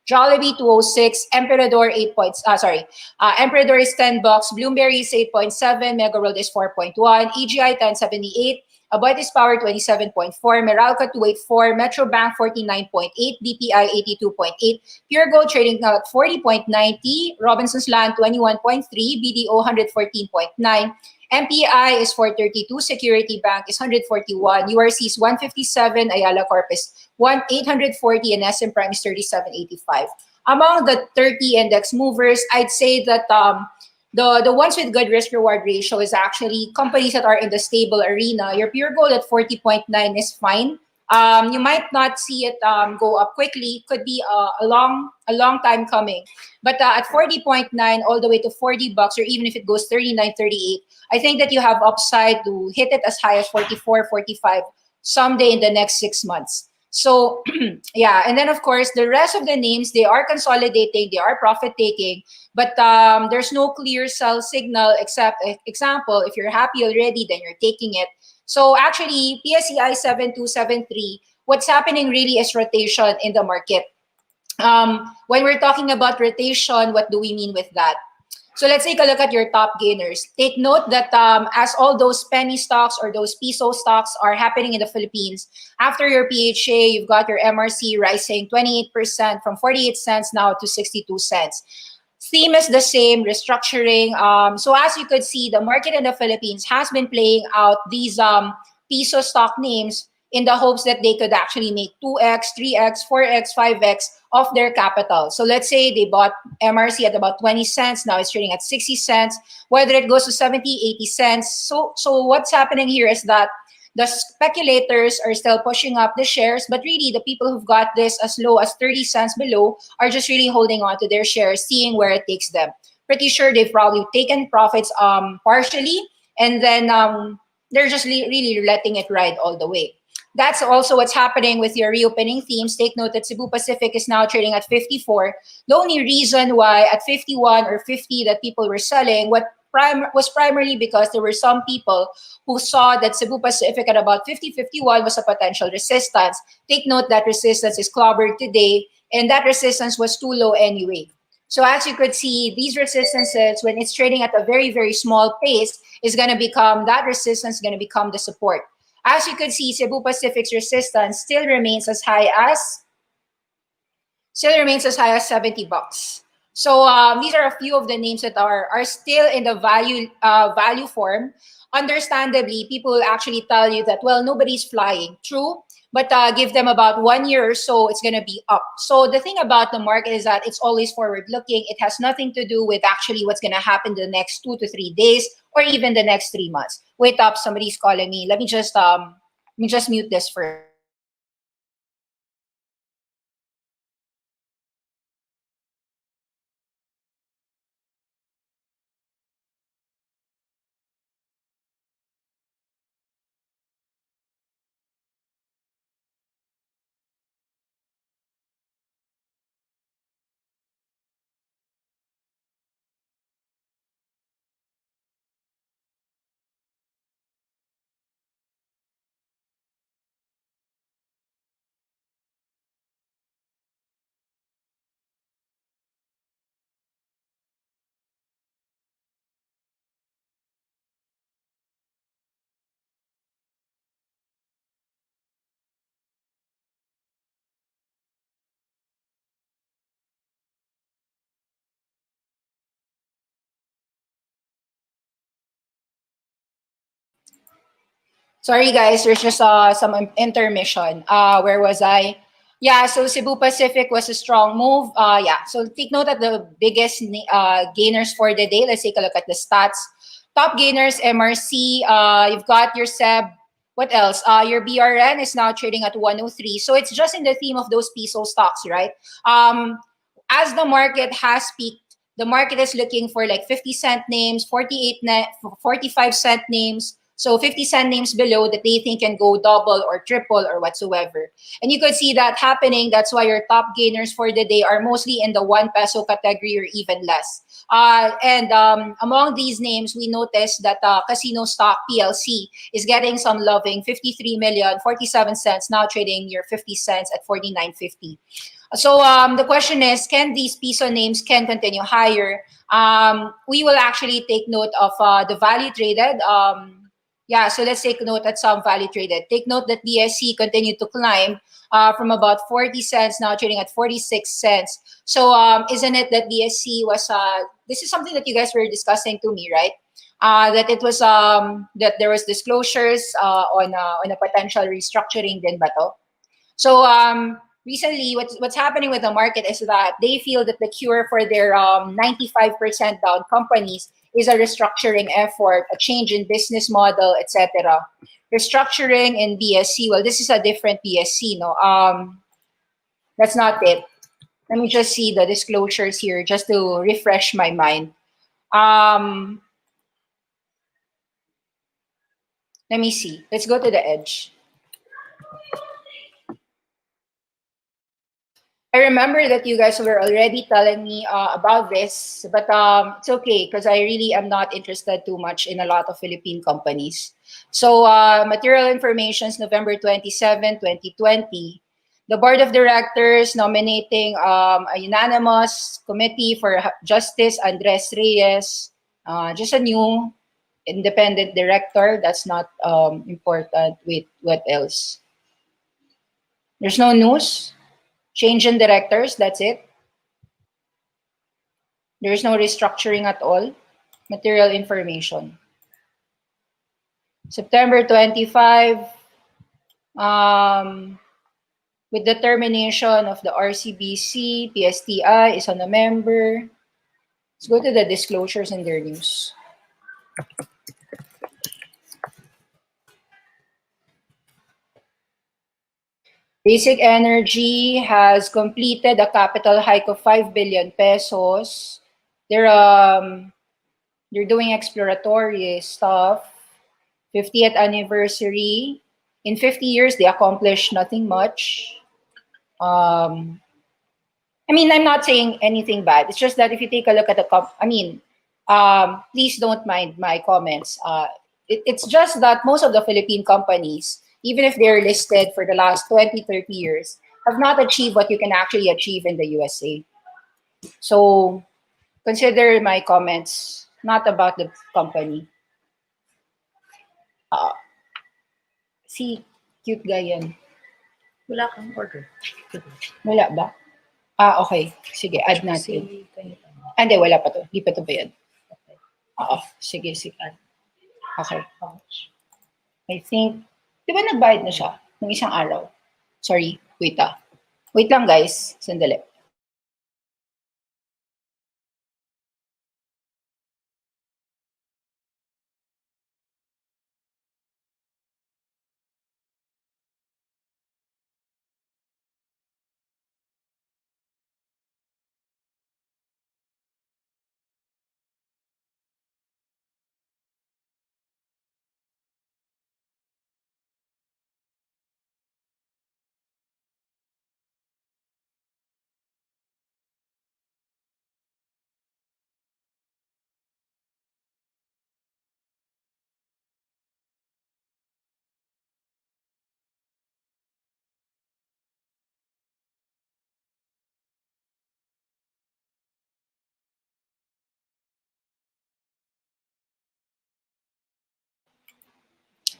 Jollibee 206, Emperador 8 points, Emperador is $10, Bloomberry is 8.7, Mega World is 4.1, EGI 1078, Aboitiz Power 27.4, Meralco 284, Metro Bank 49.8, BPI 82.8, Pure Gold trading at 40.90, Robinson's Land 21.3, BDO 114.9, MPI is 432, Security Bank is 141, URC is 157, Ayala Corp is 840, and SM Prime is 37.85. Among the 30 index movers, I'd say that the ones with good risk reward ratio is actually companies that are in the stable arena. Your Pure Gold at 40.9 is fine. You might not see it go up quickly. Could be a long time coming. But at 40.9 all the way to $40, or even if it goes 39, 38, I think that you have upside to hit it as high as 44, 45 someday in the next 6 months. So yeah, and then of course the rest of the names, they are consolidating, they are profit taking, but there's no clear sell signal except, example, if you're happy already, then you're taking it. So actually PSEI 7273, what's happening really is rotation in the market. When we're talking about rotation, what do we mean with that? So let's take a look at your top gainers. Take note that as all those penny stocks or those Piso stocks are happening in the Philippines, after your PHA, you've got your MRC rising 28% from 48 cents now to 62 cents. Theme is the same, restructuring. So as you could see, the market in the Philippines has been playing out these Piso stock names in the hopes that they could actually make 2x, 3x, 4x, 5x of their capital. So let's say they bought MRC at about 20 cents, now it's trading at 60 cents, whether it goes to 70, 80 cents. So what's happening here is that the speculators are still pushing up the shares, but really the people who've got this as low as 30 cents below are just really holding on to their shares, seeing where it takes them. Pretty sure they've probably taken profits partially, and then they're just really letting it ride all the way. That's also what's happening with your reopening themes. Take note that Cebu Pacific is now trading at 54. The only reason why at 51 or 50 that people were selling was primarily because there were some people who saw that Cebu Pacific at about 50, 51 was a potential resistance. Take note that resistance is clobbered today, and that resistance was too low anyway. So as you could see, these resistances, when it's trading at a very, very small pace, is going to become, that resistance is going to become the support. As you could see, Cebu Pacific's resistance still remains as high as $70. So these are a few of the names that are still in the value form. Understandably, people will actually tell you that, well, nobody's flying. True, but give them about 1 year or so, it's going to be up. So the thing about the market is that it's always forward-looking. It has nothing to do with actually what's going to happen the next 2 to 3 days or even the next 3 months. Wait up, somebody's calling me. Let me just mute this first. Sorry, guys, there's just some intermission. Where was I? Yeah, so Cebu Pacific was a strong move. Yeah, so take note that the biggest gainers for the day. Let's take a look at the stats. Top gainers, MRC. You've got your SEB. What else? Your BRN is now trading at 103. So it's just in the theme of those Piso stocks, right? As the market has peaked, the market is looking for like 50-cent names, 45-cent names. So 50-cent names below that they think can go double or triple or whatsoever. And you could see that happening. That's why your top gainers for the day are mostly in the 1 peso category or even less. And among these names, we noticed that Casino Stock PLC is getting some loving, 53 million, 47 cents, now trading your 50 cents at 49.50. So the question is, can these Piso names can continue higher? We will actually take note of the value traded. Yeah, so let's take note at some value traded. Take note that BSC continued to climb from about 40 cents, now trading at 46 cents. So isn't it that BSC was, this is something that you guys were discussing to me, right? That it was, that there was disclosures on a potential restructuring din ba to? So recently, what's happening with the market is that they feel that the cure for their 95% down companies is a restructuring effort, a change in business model, etc. Restructuring in BSC. Well, this is a different BSC, no. That's not it. Let me just see the disclosures here, just to refresh my mind. Let me see. Let's go to the edge. I remember that you guys were already telling me about this, but it's okay because I really am not interested too much in a lot of Philippine companies. So material information is November 27, 2020. The board of directors nominating a unanimous committee for Justice Andres Reyes, just a new independent director. That's not important. Wait, what else? There's no news. Change in directors, that's it. There is no restructuring at all. Material information. September 25, with the termination of the RCBC, PSTI is on a member. Let's go to the disclosures in their news. Basic Energy has completed a capital hike of 5 billion pesos. They're doing exploratory stuff. 50th anniversary. In 50 years, they accomplished nothing much. I mean, I'm not saying anything bad. It's just that if you take a look at the please don't mind my comments. It's just that most of the Philippine companies, even if they're listed for the last 20, 30 years, have not achieved what you can actually achieve in the USA. So consider my comments not about the company. Si cute guy yan. Wala kang order. Wala ba? Okay. Sige, add natin. Hindi, wala pa to. Di pa to ba yan? Okay. Oo. Sige. Okay. I think, di ba nagbayad na siya ng isang araw? Sorry, wait Wait lang guys, sandali.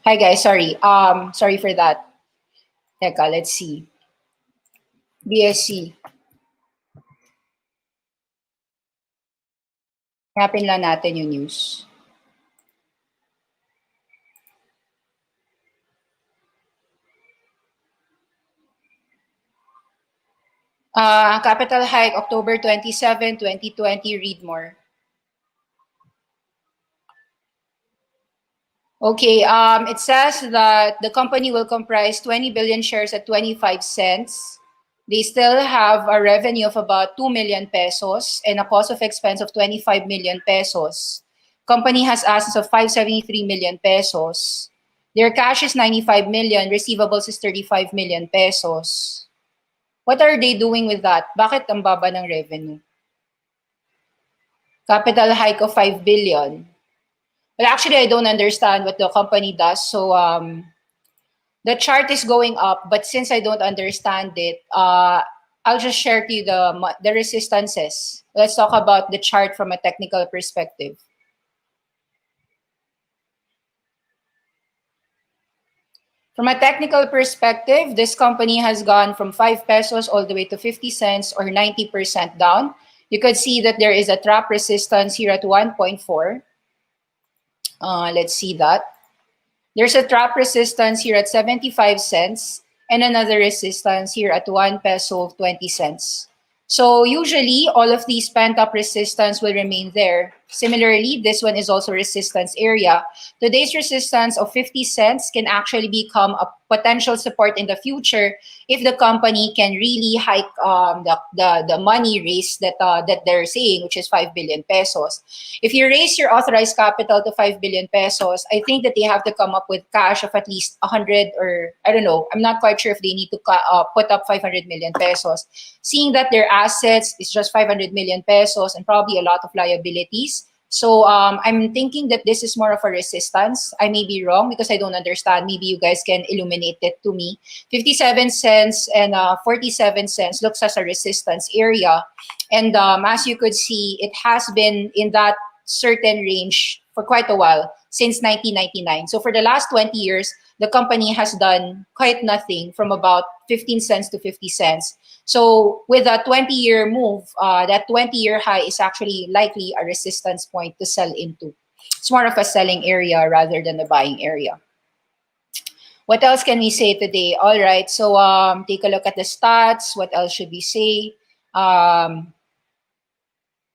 Hi guys, sorry. Sorry for that. Teka, let's see. BSC. Hanapin lang natin yung news. Capital hike, October 27, 2020, read more. Okay, it says that the company will comprise 20 billion shares at 25 cents. They still have a revenue of about 2 million pesos and a cost of expense of 25 million pesos. Company has assets of 573 million pesos. Their cash is 95 million, receivables is 35 million pesos. What are they doing with that? Bakit ang baba ng revenue? Capital hike of 5 billion. Well, actually, I don't understand what the company does. So the chart is going up, but since I don't understand it, I'll just share to you the resistances. Let's talk about the chart from a technical perspective. From a technical perspective, this company has gone from 5 pesos all the way to 50 cents or 90% down. You could see that there is a trap resistance here at 1.4. Let's see that. There's a trap resistance here at 75 cents and another resistance here at 1 peso 20 cents. So usually all of these pent-up resistance will remain there. Similarly, this one is also resistance area. Today's resistance of 50 cents can actually become a potential support in the future if the company can really hike the money raise that they're saying, which is 5 billion pesos. If you raise your authorized capital to 5 billion pesos, I think that they have to come up with cash of at least 100, or I don't know. I'm not quite sure if they need to put up 500 million pesos. Seeing that their assets is just 500 million pesos and probably a lot of liabilities. So I'm thinking that this is more of a resistance. I may be wrong because I don't understand. Maybe you guys can illuminate it to me. 57 cents and 47 cents looks as a resistance area. And as you could see, it has been in that certain range for quite a while, since 1999. So for the last 20 years, the company has done quite nothing from about 15 cents to 50 cents. So with a 20-year move, that 20-year high is actually likely a resistance point to sell into. It's more of a selling area rather than a buying area. What else can we say today? All right, so take a look at the stats. What else should we say?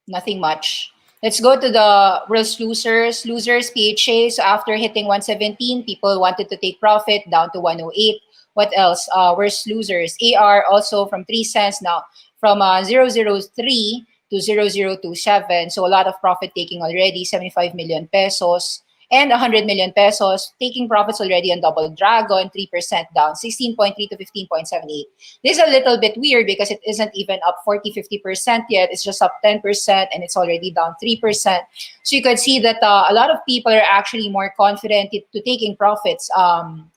Nothing much. Let's go to the world's losers. Losers, PHA. So after hitting 117, people wanted to take profit down to 108. What else? Worst losers. AR also from 3 cents now, from 003 to 0027. So a lot of profit taking already, 75 million pesos. And 100 million pesos, taking profits already on Double Dragon, 3% down, 16.3 to 15.78. This is a little bit weird because it isn't even up 40, 50% yet. It's just up 10% and it's already down 3%. So you could see that a lot of people are actually more confident to taking profits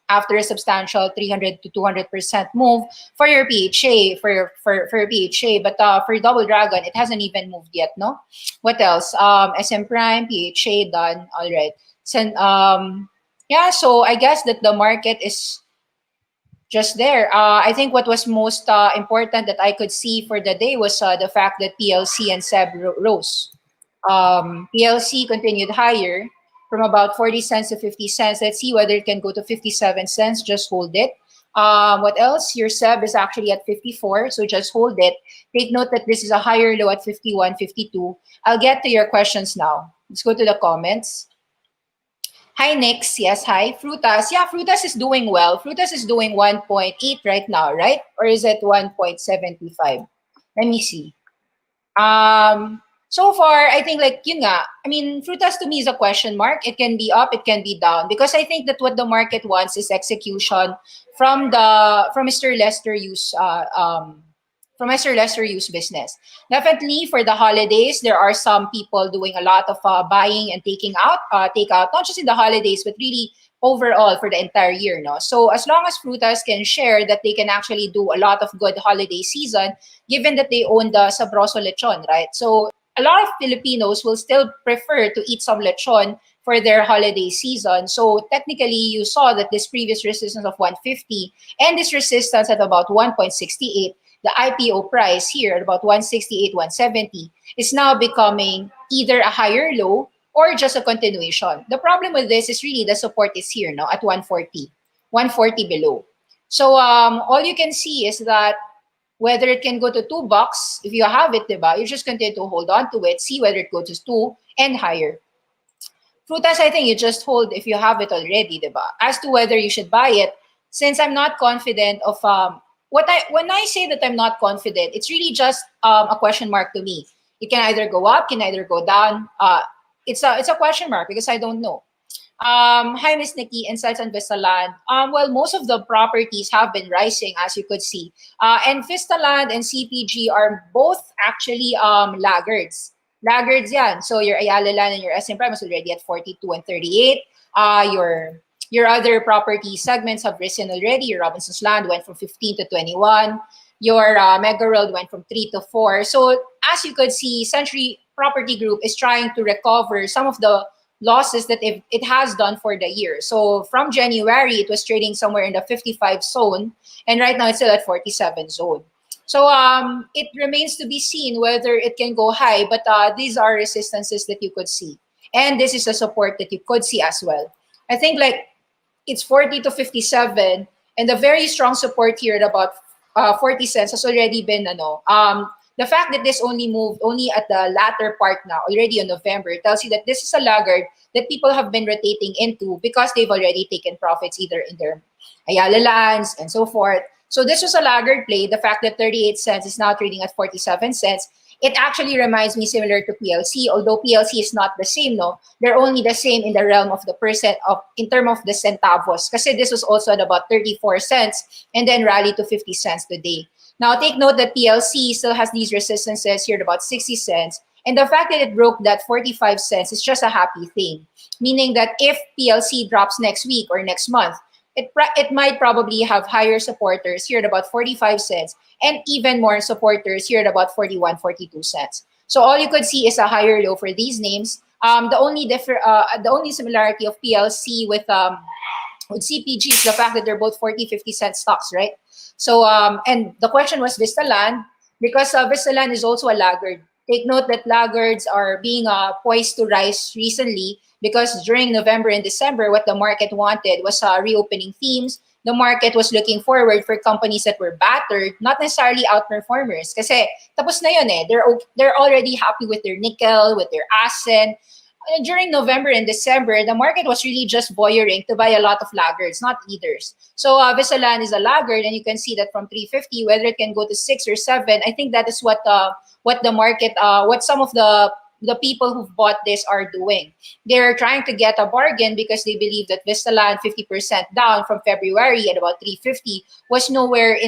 after a substantial 300 to 200% move for your PHA, for PHA. But for Double Dragon, it hasn't even moved yet, no? What else? SM Prime, PHA, done. All right. So, yeah, so I guess that the market is just there. I think what was most important that I could see for the day was the fact that PLC and SEB rose. PLC continued higher from about 40 cents to 50 cents. Let's see whether it can go to 57 cents. Just hold it. What else? Your SEB is actually at 54, so just hold it. Take note that this is a higher low at 51, 52. I'll get to your questions now. Let's go to the comments. Hi, Nix. Yes, hi. Frutas. Yeah, Frutas is doing well. Frutas is doing 1.8 right now, right? Or is it 1.75? Let me see. So far, I think like, yun nga, I mean, Frutas to me is a question mark. It can be up, it can be down. Because I think that what the market wants is execution from Mr. Lester Yu's business. Definitely for the holidays, there are some people doing a lot of buying and takeout, not just in the holidays, but really overall for the entire year. No? So as long as Frutas can share that they can actually do a lot of good holiday season, given that they own the Sabroso lechon, right? So a lot of Filipinos will still prefer to eat some lechon for their holiday season. So technically, you saw that this previous resistance of 150 and this resistance at about 1.68, the IPO price here at about 168, 170 is now becoming either a higher low or just a continuation. The problem with this is really the support is here, no, at 140 below. So all you can see is that whether it can go to $2, if you have it, diba, you just continue to hold on to it, see whether it goes to 2 and higher. Frutas, I think you just hold if you have it already, diba? As to whether you should buy it, since I'm not confident of when I say that I'm not confident, it's really just a question mark to me. It can either go up, can either go down. It's a question mark because I don't know. Hi, Miss Nikki, Insights on Vistaland. Well, most of the properties have been rising, as you could see. And Vistaland and CPG are both actually laggards. Laggards yan. So your Ayala Land and your SM Prime is already at 42 and 38. Your other property segments have risen already. Your Robinson's Land went from 15 to 21. Your Mega World went from 3 to 4. So as you could see, Century Property Group is trying to recover some of the losses that it has done for the year. So from January, it was trading somewhere in the 55 zone, and right now it's still at 47 zone. So it remains to be seen whether it can go high, but these are resistances that you could see. And this is a support that you could see as well. I think like it's 40 to 57, and the very strong support here at about 40 cents has already been the fact that this only moved only at the latter part now, already in November, tells you that this is a laggard that people have been rotating into because they've already taken profits either in their Ayala lands and so forth. So this was a laggard play. The fact that 38 cents is now trading at 47 cents, it actually reminds me similar to PLC, although PLC is not the same, no? They're only the same in the realm of the percent of in terms of the centavos. Kasi this was also at about 34 cents and then rallied to 50 cents today. Now take note that PLC still has these resistances here at about 60 cents. And the fact that it broke that 45 cents is just a happy thing. Meaning that if PLC drops next week or next month, it might probably have higher supporters here at about 45 cents and even more supporters here at about 41, 42 cents. So all you could see is a higher low for these names. The only similarity of PLC with CPG is the fact that they're both 40, 50 cent stocks, right? So, and the question was Vistaland, because Vistaland is also a laggard. Take note that laggards are being poised to rise recently because during November and December, what the market wanted was reopening themes. The market was looking forward for companies that were battered, not necessarily outperformers. Kasi tapos na yun eh. They're already happy with their nickel, with their ASEN. During November and December, the market was really just voyeuring to buy a lot of laggards, not leaders. So Visalan is a laggard, and you can see that from 350, whether it can go to 6 or 7, I think that is what the market, what some of the people who've bought this are doing. They're trying to get a bargain because they believe that Vistaland 50% down from February at about 350 was nowhere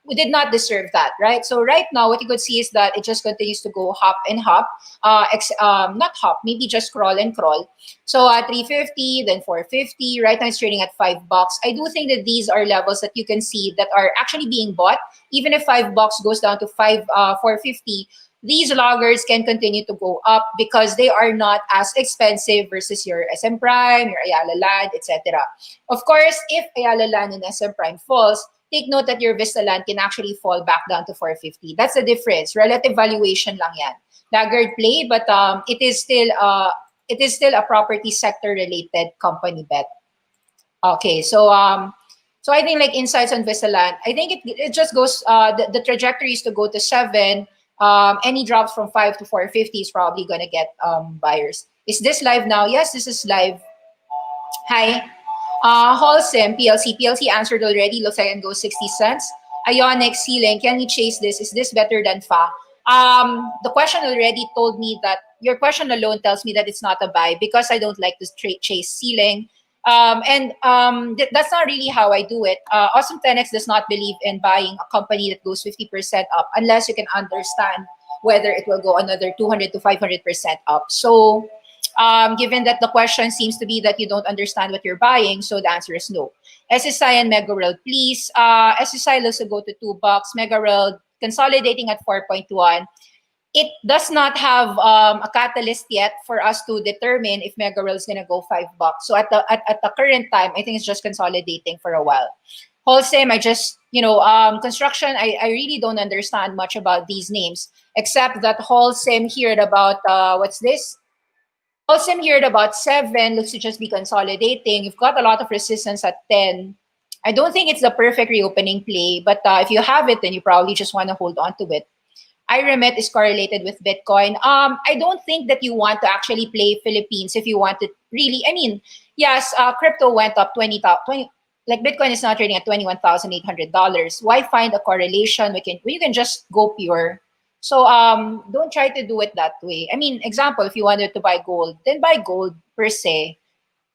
we did not deserve that, right? So right now, what you could see is that it just continues to go hop and hop, not hop, maybe just crawl and crawl. So 350, then 450, right now it's trading at $5. I do think that these are levels that you can see that are actually being bought. Even if $5 goes down to 450, these loggers can continue to go up because they are not as expensive versus your SM Prime, your Ayala Land, etc. Of course, if Ayala Land and SM Prime falls, take note that your Vista Land can actually fall back down to 450. That's the difference. Relative valuation lang yan. Laggard play, but it is still a property sector related company bet. Okay, so I think like insights on Vista Land, I think it just goes the trajectory is to go to 7. Any drops from 5 to 450 is probably gonna get buyers. Is this live now? Yes, this is live. Hi. Holcim, PLC answered already. Looks like it goes 60 cents. Ionic, Ceiling, can we chase this? Is this better than FA? The question already told me that your question alone tells me that it's not a buy because I don't like to chase Ceiling. That's not really how I do it. Awesome 10X does not believe in buying a company that goes 50% up unless you can understand whether it will go another 200 to 500% up. So given that the question seems to be that you don't understand what you're buying, so the answer is no. SSI and Megaworld, please. SSI looks to go to $2. Megaworld consolidating at 4.1. It does not have a catalyst yet for us to determine if Megaworld is going to go $5. So at the current time, I think it's just consolidating for a while. Holcim, I just, construction, I really don't understand much about these names, except that Holcim here at about, what's this? Holcim here at about 7, looks to just be consolidating. You've got a lot of resistance at 10. I don't think it's the perfect reopening play, but if you have it, then you probably just want to hold on to it. iRemit is correlated with Bitcoin. I don't think that you want to actually play Philippines if you want to really, yes, crypto went up 20, like Bitcoin is now trading at $21,800. Why find a correlation? You can just go pure. So don't try to do it that way. Example, if you wanted to buy gold, then buy gold per se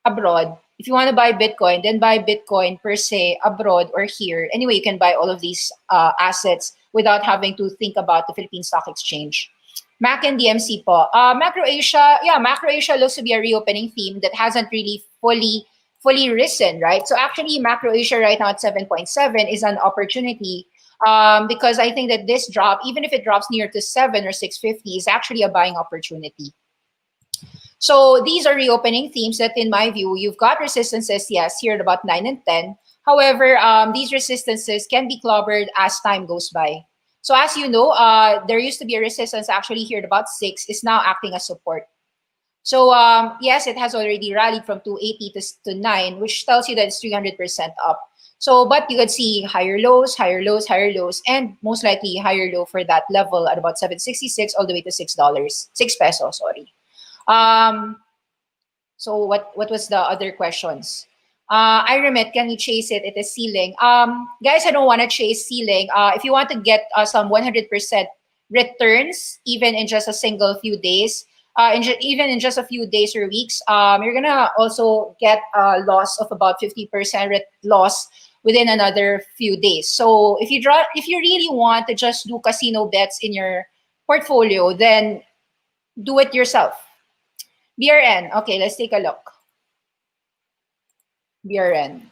abroad. If you want to buy Bitcoin, then buy Bitcoin per se abroad or here. Anyway, you can buy all of these assets without having to think about the Philippine Stock Exchange. Mac and DMC po. Macro Asia looks to be a reopening theme that hasn't really fully risen, right? So actually, Macro Asia right now at 7.7 is an opportunity because I think that this drop, even if it drops near to 7 or 650, is actually a buying opportunity. So these are reopening themes that, in my view, you've got resistances, yes, here at about 9 and 10. However, these resistances can be clobbered as time goes by. So as you know, there used to be a resistance actually here at about 6, is now acting as support. So yes, it has already rallied from 280 to 9, which tells you that it's 300% up. So, but you could see higher lows, higher lows, higher lows, and most likely higher low for that level at about 766 all the way to $6, 6 pesos, sorry. Um, so what was the other questions? I remit, can you chase it? It is ceiling. Guys, I don't want to chase ceiling. If you want to get some 100% returns, even in just a single few days, even in just a few days or weeks, you're gonna also get a loss of about 50% loss within another few days. So if you really want to just do casino bets in your portfolio, then do it yourself. BRN. Okay, let's take a look. BRN.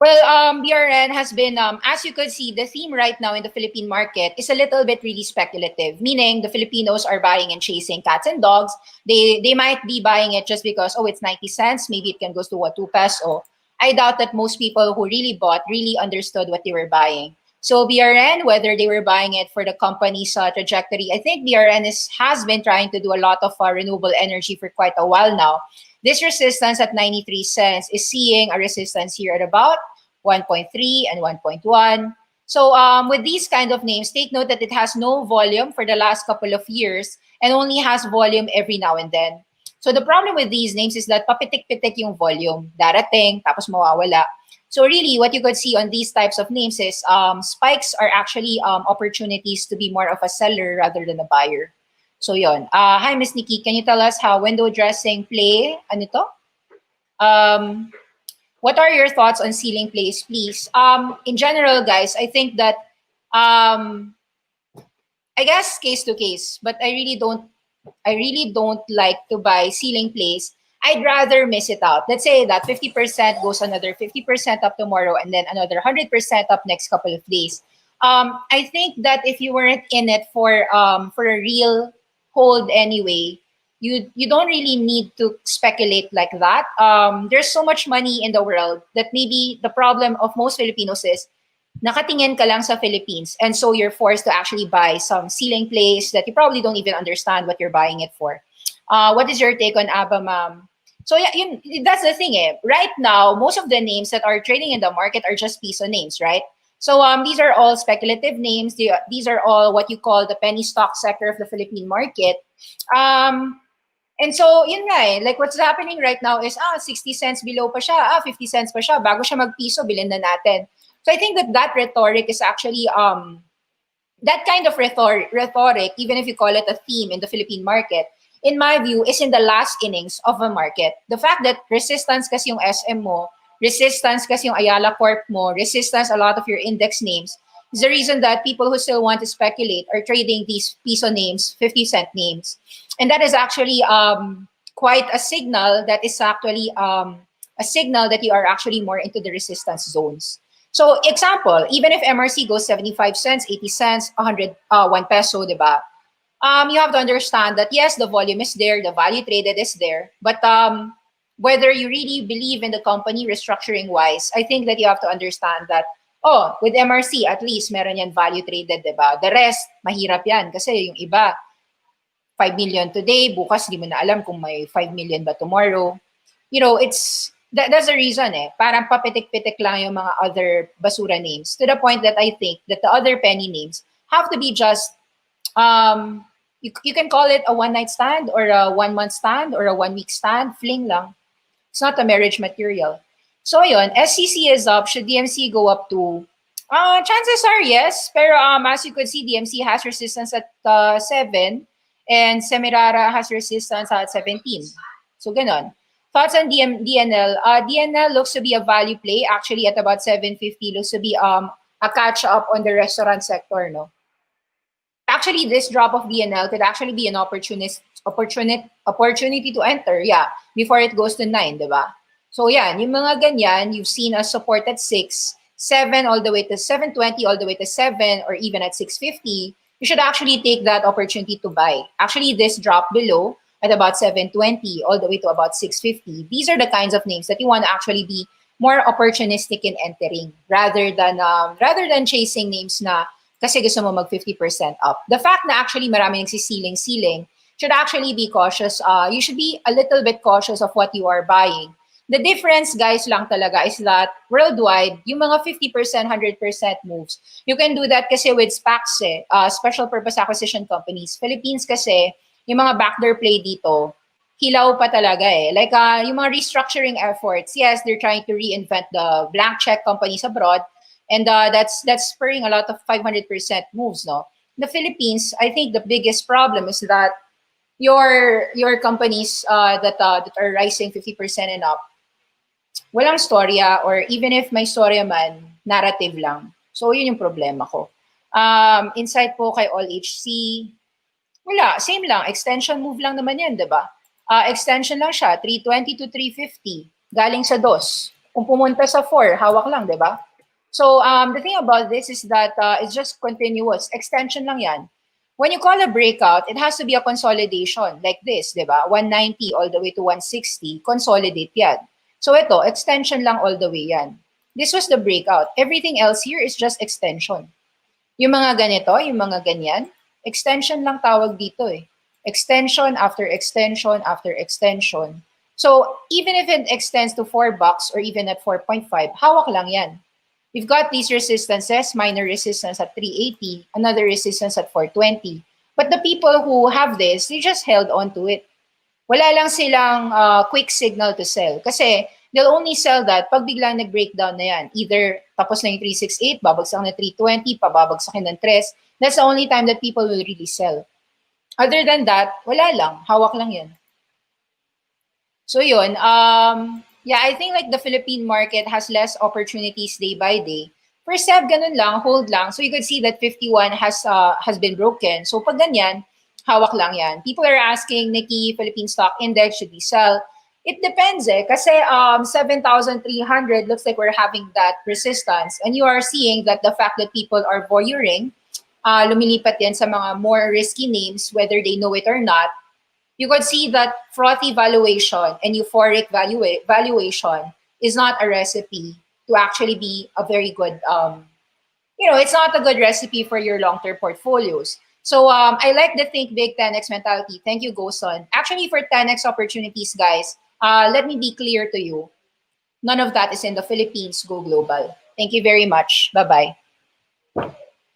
Well, BRN has been, as you could see, the theme right now in the Philippine market is a little bit really speculative, meaning the Filipinos are buying and chasing cats and dogs. They might be buying it just because, oh, it's 90 cents. Maybe it can go to what, 2 peso. I doubt that most people who really bought really understood what they were buying. So BRN, whether they were buying it for the company's trajectory, I think BRN has been trying to do a lot of renewable energy for quite a while now. This resistance at 93 cents is seeing a resistance here at about 1.3 and 1.1. So with these kind of names, take note that it has no volume for the last couple of years and only has volume every now and then. So the problem with these names is that papitik-pitik yung volume. Darating, tapos mawawala. So really, what you could see on these types of names is spikes are actually opportunities to be more of a seller rather than a buyer. So yon. Hi, Miss Nikki. Can you tell us how window dressing play? Ano to? What are your thoughts on ceiling plays, please? In general, guys, I think that I guess case to case, but I really don't like to buy ceiling plays. I'd rather miss it out. Let's say that 50% goes another 50% up tomorrow and then another 100% up next couple of days. I think that if you weren't in it for a real hold anyway, you don't really need to speculate like that. There's so much money in the world that maybe the problem of most Filipinos is nakatingin ka lang sa Philippines, and so you're forced to actually buy some ceiling plays that you probably don't even understand what you're buying it for. What is your take on ABA, ma'am? So yeah, that's the thing. Right now, most of the names that are trading in the market are just Piso names, right? So these are all speculative names. These are all what you call the penny stock sector of the Philippine market. And so, yun nga like what's happening right now is, 60 cents below pa siya, 50 cents pa siya, bago siya mag-piso, bilhin na natin. So I think that rhetoric is actually, that kind of rhetoric, even if you call it a theme in the Philippine market, in my view, is in the last innings of a market. The fact that resistance kasi yung SM mo, resistance kasi yung Ayala Corp mo, resistance a lot of your index names, is the reason that people who still want to speculate are trading these Piso names, 50-cent names. And that is actually quite a signal that is actually a signal that you are actually more into the resistance zones. So example, even if MRC goes 75 cents, 80 cents, 100, 1 peso, diba? You have to understand that yes, the volume is there, the value traded is there, but whether you really believe in the company restructuring wise, I think that you have to understand that, with MRC, at least meron yan value traded, diba? The rest, mahirap yan kasi yung iba, 5 million today, bukas di mo na alam kung may 5 million ba tomorrow. That's the reason Parang papitik-pitik lang yung mga other basura names, to the point that I think that the other penny names have to be just, you can call it a one-night stand or a one-month stand or a one-week stand, fling lang. It's not a marriage material. So yun, SCC is up. Should DMC go up to? Chances are yes, pero as you could see, DMC has resistance at 7 and Semirara has resistance at 17. So ganon. Thoughts on DNL? DNL looks to be a value play. Actually, at about 750, looks to be a catch up on the restaurant sector, no? Actually, this drop of DNL could actually be an opportunity to enter, yeah, before it goes to 9, diba? So yan, yung mga ganyan, you've seen us support at 6, 7 all the way to 720, all the way to 7, or even at 650, you should actually take that opportunity to buy. Actually, this drop below at about 720, all the way to about 650. These are the kinds of names that you want to actually be more opportunistic in entering rather than chasing names na kasi gusto mo mag 50% up. The fact na actually marami nagsisiling-siling should actually be cautious. You should be a little bit cautious of what you are buying. The difference, guys, lang talaga is that worldwide, yung mga 50%, 100% moves, you can do that kasi with SPACs, special purpose acquisition companies. Philippines kasi, yung mga backdoor play dito, hilaw pa talaga eh. Like yung mga restructuring efforts, yes, they're trying to reinvent the blank check companies abroad, and that's spurring a lot of 500% moves, no? The Philippines, I think the biggest problem is that your companies that are rising 50% and up, walang storya, or even if may storya man, narrative lang. So, yun yung problema ko. Insight po kay All HC, wala, same lang. Extension move lang naman yan, di ba? Extension lang siya, 320 to 350, galing sa DOS. Kung pumunta sa 4, hawak lang, di ba? So, the thing about this is that it's just continuous. Extension lang yan. When you call a breakout, it has to be a consolidation like this, di ba? 190 all the way to 160, consolidate yan. So ito, extension lang all the way yan. This was the breakout. Everything else here is just extension. Yung mga ganito, yung mga ganyan, extension lang tawag dito eh. Extension after extension after extension. So even if it extends to $4 or even at 4.5, hawak lang yan. We've got these resistances, minor resistance at 380, another resistance at 420. But the people who have this, they just held on to it. Wala lang silang quick signal to sell. Kasi they'll only sell that pag biglang nag-breakdown na yan. Either tapos na yung 368, babagsak na 320, pababagsakin ng 3. That's the only time that people will really sell. Other than that, wala lang. Hawak lang yan. So yun, yeah, I think like the Philippine market has less opportunities day by day. For SEB, ganun lang, hold lang. So you could see that 51 has been broken. So pag ganyan, hawak lang yan. People are asking, Nikki, Philippine Stock Index, should we sell? It depends eh. Kasi 7,300 looks like we're having that resistance. And you are seeing that the fact that people are voyeuring, lumilipat yan sa mga more risky names, whether they know it or not. You could see that frothy valuation and euphoric valuation is not a recipe to actually be a very good, it's not a good recipe for your long-term portfolios. So I like the think big 10x mentality. Thank you, Goson. Actually, for 10x opportunities, guys, let me be clear to you. None of that is in the Philippines. Go global. Thank you very much. Bye-bye.